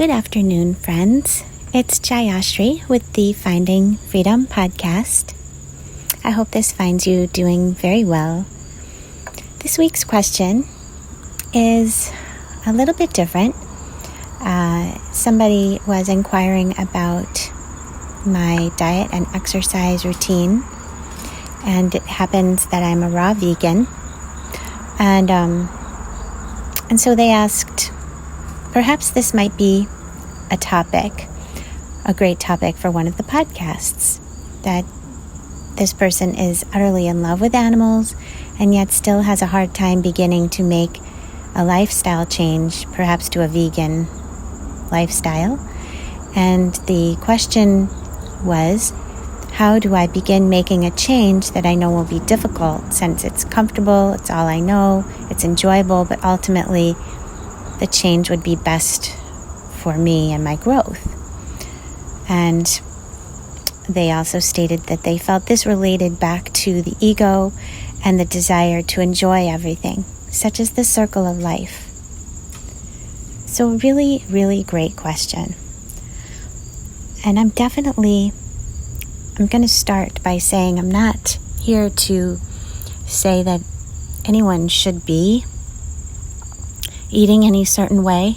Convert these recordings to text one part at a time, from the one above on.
Good afternoon, friends. It's Jayashrii with the Finding Freedom podcast. I hope this finds you doing very well. This week's question is a little bit different. Somebody was inquiring about my diet and exercise routine, and it happens that I'm a raw vegan. And so they asked, perhaps this might be a great topic for one of the podcasts, that this person is utterly in love with animals and yet still has a hard time beginning to make a lifestyle change, perhaps to a vegan lifestyle. And the question was, how do I begin making a change that I know will be difficult, since it's comfortable, it's all I know, it's enjoyable, but ultimately the change would be best for me and my growth. And they also stated that they felt this related back to the ego and the desire to enjoy everything, such as the circle of life. So a really, really great question. And I'm going to start by saying I'm not here to say that anyone should be eating any certain way.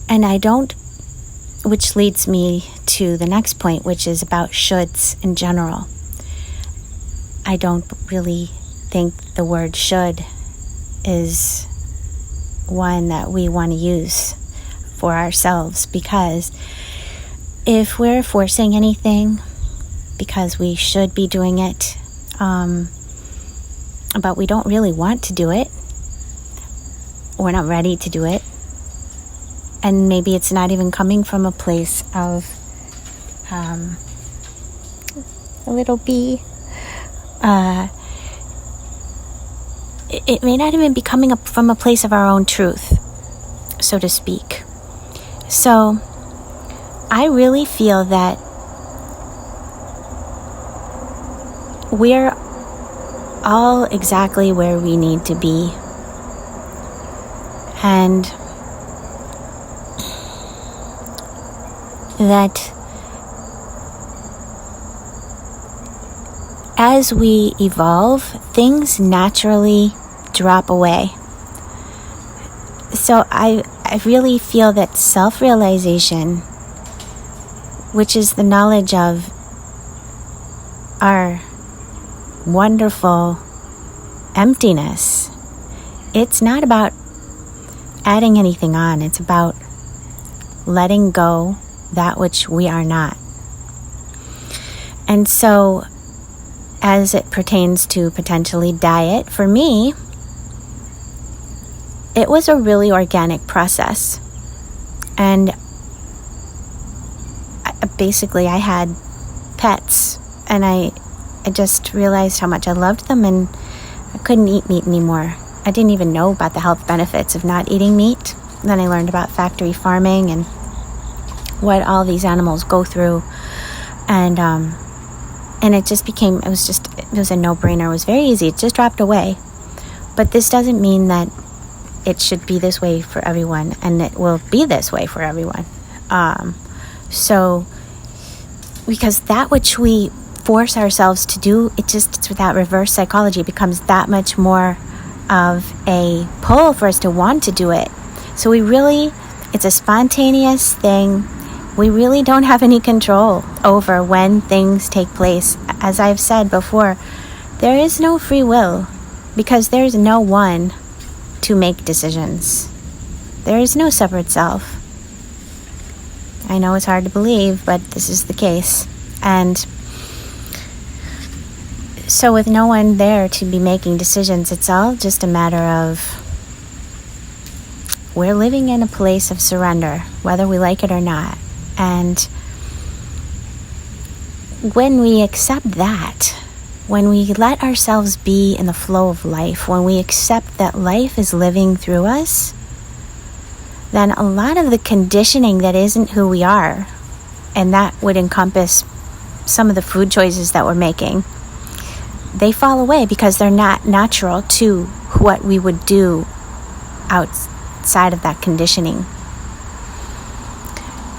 And I don't, which leads me to the next point, which is about shoulds in general. I don't really think the word should is one that we want to use for ourselves, because if we're forcing anything because we should be doing it, but we don't really want to do it, we're not ready to do it, and maybe it's not even coming from a place of a little bee. It may not even be coming up from a place of our own truth, so to speak. So I really feel that we're all exactly where we need to be. And that as we evolve, things naturally drop away. So I really feel that self-realization, which is the knowledge of our wonderful emptiness, it's not about adding anything on. It's about letting go that which we are not. And so, as it pertains to potentially diet, for me, it was a really organic process. And basically I had pets, and I just realized how much I loved them, and I couldn't eat meat anymore. I didn't even know about the health benefits of not eating meat. And then I learned about factory farming and what all these animals go through, and it was a no-brainer. It was very easy. It just dropped away. But this doesn't mean that it should be this way for everyone, and it will be this way for everyone. So because that which we force ourselves to do, it's with that reverse psychology, it becomes that much more of a pull for us to want to do it. So it's a spontaneous thing. We really don't have any control over when things take place. As I've said before, there is no free will, because there is no one to make decisions. There is no separate self. I know it's hard to believe, but this is the case. And so with no one there to be making decisions, it's all just a matter of we're living in a place of surrender, whether we like it or not. And when we accept that, when we let ourselves be in the flow of life, when we accept that life is living through us, then a lot of the conditioning that isn't who we are, and that would encompass some of the food choices that we're making, they fall away because they're not natural to what we would do outside of that conditioning.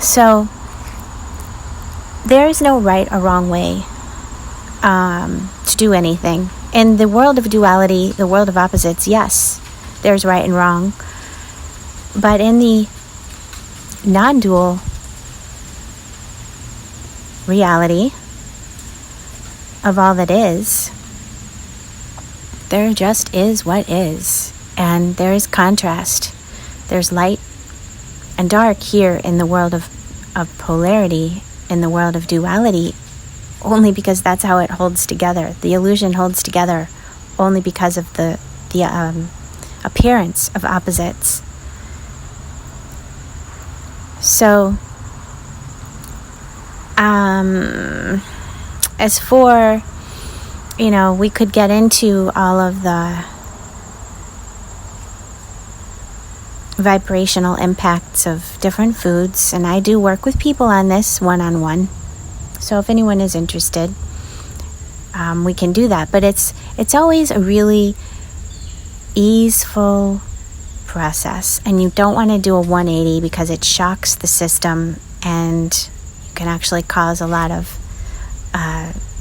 So there is no right or wrong way to do anything. In the world of duality, the world of opposites, yes, there's right and wrong. But in the non-dual reality of all that is, there just is what is. And there is contrast. There's light and dark here in the world of polarity, in the world of duality, only because that's how it holds together. The illusion holds together only because of the appearance of opposites. So, as for, we could get into all of the vibrational impacts of different foods, and I do work with people on this one-on-one. So if anyone is interested, we can do that. But it's always a really easeful process, and you don't want to do a 180 because it shocks the system, and you can actually cause a lot of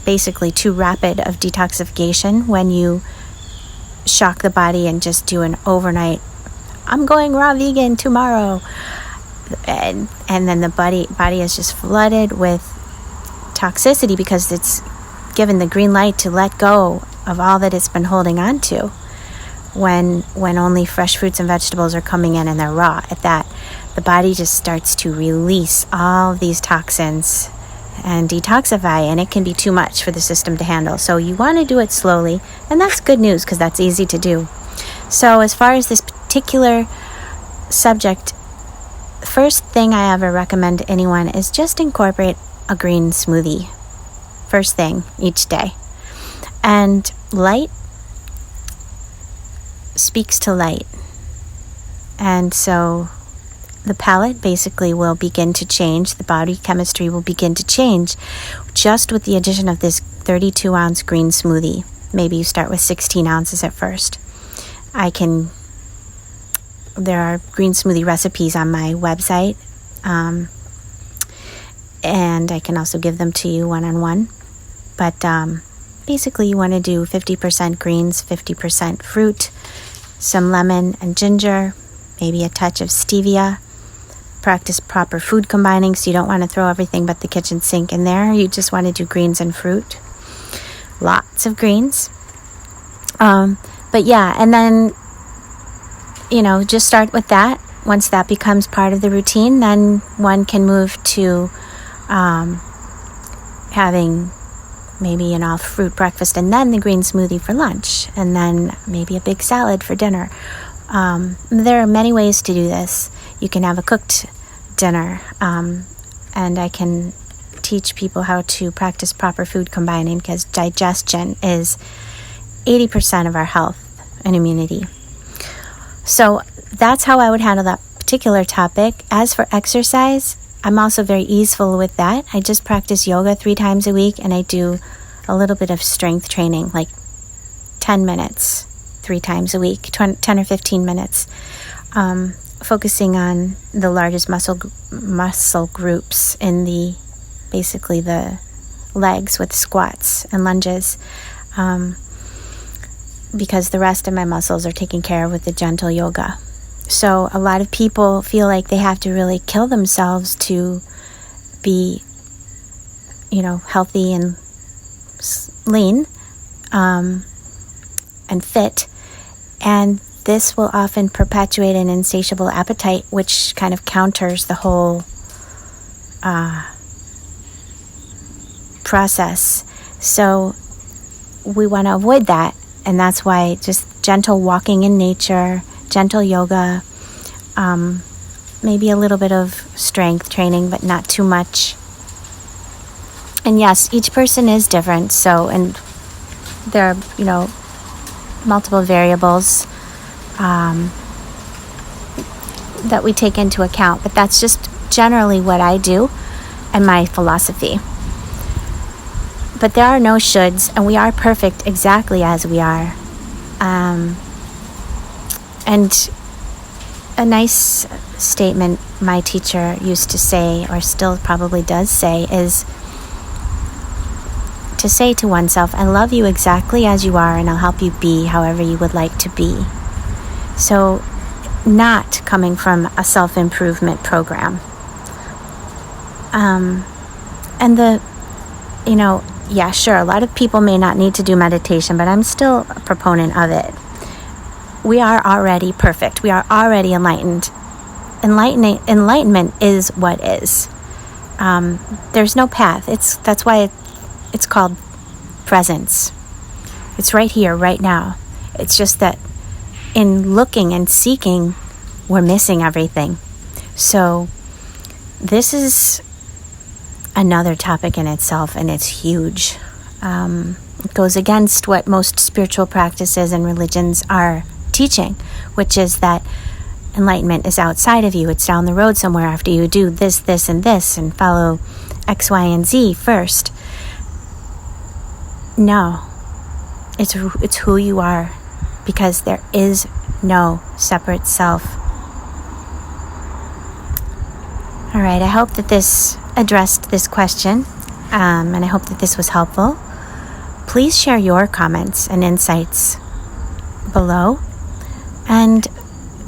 basically too rapid of detoxification when you shock the body and just do an overnight, I'm going raw vegan tomorrow, and then the body is just flooded with toxicity because it's given the green light to let go of all that it's been holding on to when only fresh fruits and vegetables are coming in and they're raw. At that, the body just starts to release all of these toxins and detoxify, and it can be too much for the system to handle. So you want to do it slowly, and that's good news because that's easy to do. So as far as this particular subject, first thing I ever recommend to anyone is just incorporate a green smoothie first thing each day. And light speaks to light, and so the palate basically will begin to change. The body chemistry will begin to change just with the addition of this 32-ounce green smoothie. Maybe you start with 16 ounces at first. There are green smoothie recipes on my website, and I can also give them to you one-on-one. But basically you want to do 50% greens, 50% fruit, some lemon and ginger, maybe a touch of stevia. Practice proper food combining, so you don't want to throw everything but the kitchen sink in there. You just want to do greens and fruit. Lots of greens. But yeah, and then, just start with that. Once that becomes part of the routine, then one can move to having maybe an all-fruit breakfast and then the green smoothie for lunch, and then maybe a big salad for dinner. There are many ways to do this. You can have a cooked dinner, and I can teach people how to practice proper food combining, because digestion is 80% of our health and immunity. So that's how I would handle that particular topic. As for exercise, I'm also very easeful with that. I just practice yoga 3 times a week, and I do a little bit of strength training, like 10 minutes, 3 times a week, 10 or 15 minutes, focusing on the largest muscle groups in basically the legs with squats and lunges, because the rest of my muscles are taken care of with the gentle yoga. So a lot of people feel like they have to really kill themselves to be, healthy and lean and fit. And this will often perpetuate an insatiable appetite, which kind of counters the whole process. So we want to avoid that. And that's why just gentle walking in nature, gentle yoga, maybe a little bit of strength training, but not too much. And yes, each person is different. So, and there are, multiple variables that we take into account. But that's just generally what I do and my philosophy. But there are no shoulds, and we are perfect exactly as we are. And a nice statement my teacher used to say, or still probably does say, is to say to oneself, I love you exactly as you are, and I'll help you be however you would like to be. So, not coming from a self-improvement program. Yeah, sure, a lot of people may not need to do meditation, but I'm still a proponent of it. We are already perfect. We are already enlightened. Enlightenment is what is. There's no path. That's why it's called presence. It's right here, right now. It's just that in looking and seeking, we're missing everything. So this is another topic in itself, and it's huge. It goes against what most spiritual practices and religions are teaching, which is that enlightenment is outside of you. It's down the road somewhere after you do this, this, and this, and follow X, Y, and Z first. No, it's who you are, because there is no separate self. All right, I hope that this addressed this question, and I hope that this was helpful. Please share your comments and insights below, and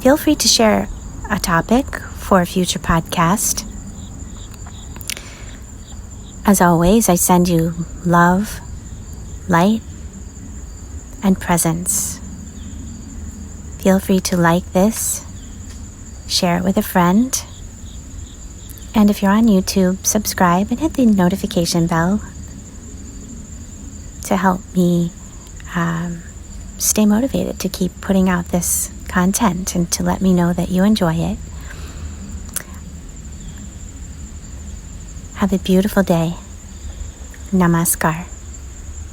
feel free to share a topic for a future podcast. As always, I send you love, light, and presence. Feel free to like this, share it with a friend, and if you're on YouTube, subscribe and hit the notification bell to help me stay motivated to keep putting out this content and to let me know that you enjoy it. Have a beautiful day. Namaskar.